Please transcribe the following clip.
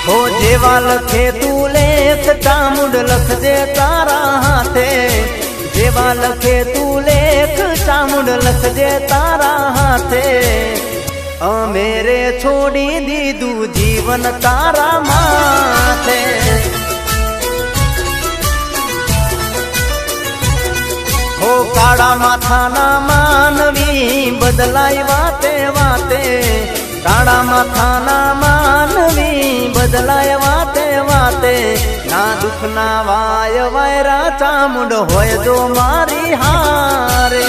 हो जेवा लखे तू लेख चामुंड लखजे तारा हाथे जेवा लखे तू लेख चामुंड लखजे तारा हाथे अमेरे छोड़ी दीदू जीवन तारा माथे हो काड़ा माथाना मानवी बदलाई वाते वाते काड़ा माथाना मानवी बदलाय वाते वाते ना दुख ना वाय वैरा चामुंड होय जो मारी हारे।